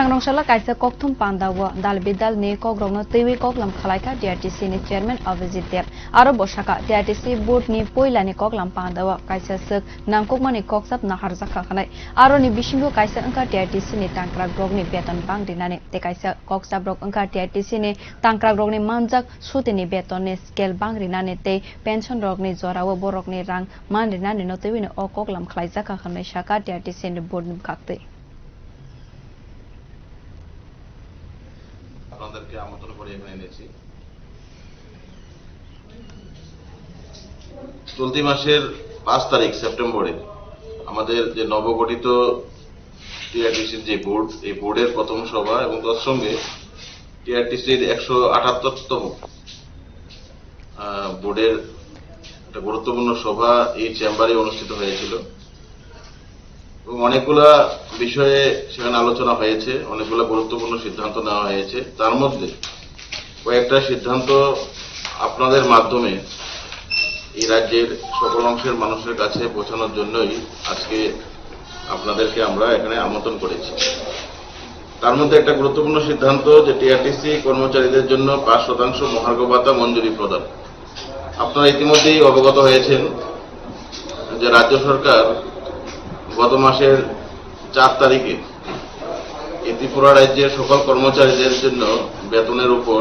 Sangrongshalla kaisa kokthum pandawa dalbidal ne kogrongno tewi koklam khalaika DRTC ni chairman Abhijit Deb aro boshaka DRTC board ni poilani koklam pandawa kaisa sek nangkokmani koksap naharjaka khanai aro ni bisingo kaisa angka DRTC ni tangkrak rog ni beton bang dinani te kaisa koksap rog angka DRTC ni tangkrak rog ni manjak suti ni beton ni scale bang rinani te pension rog ni jorawo borok ni rang man rinani no tewi ni o koklam khalaijaka khanai shaka DRTC ni board ni khakte আপনাদেরকে আমন্ত্রণ করে এখানে এনেছি। চলতি মাসের 5 তারিখ সেপ্টেম্বরে আমাদের যে নবগঠিত টিআরটিসির যে বোর্ড, এই বোর্ডের প্রথম সভা এবং তৎসঙ্গে টিআরটিসির 178তম বোর্ডের একটা গুরুত্বপূর্ণ সভা এই চেম্বারে অনুষ্ঠিত হয়েছিল এবং অনেকগুলা বিষয়ে সেখানে আলোচনা হয়েছে, অনেকগুলো গুরুত্বপূর্ণ সিদ্ধান্ত নেওয়া হয়েছে। তার মধ্যে কয়েকটা সিদ্ধান্ত আপনাদের মাধ্যমে এই রাজ্যের সকল অংশের মানুষের কাছে পৌঁছানোর জন্যই আজকে আপনাদেরকে আমরা এখানে আমন্ত্রণ করেছি। তার মধ্যে একটা গুরুত্বপূর্ণ সিদ্ধান্ত যে টিআরটিসি কর্মচারীদের জন্য 5% মহার্ঘ ভাতা মঞ্জুরি প্রদান। আপনারা ইতিমধ্যেই অবগত হয়েছেন যে রাজ্য সরকার গত মাসের 4 তারিখে এই ত্রিপুরা রাজ্যের সকল কর্মচারীদের জন্য বেতনের উপর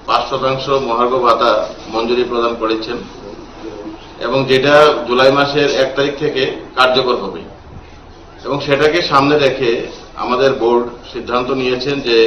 5% মহার্ঘ ভাতা মঞ্জুরি প্রদান করেছেন এবং যেটা জুলাই মাসের 1 তারিখ থেকে কার্যকর হবে এবং সেটাকে সামনে রেখে আমাদের বোর্ড সিদ্ধান্ত নিয়েছেন যে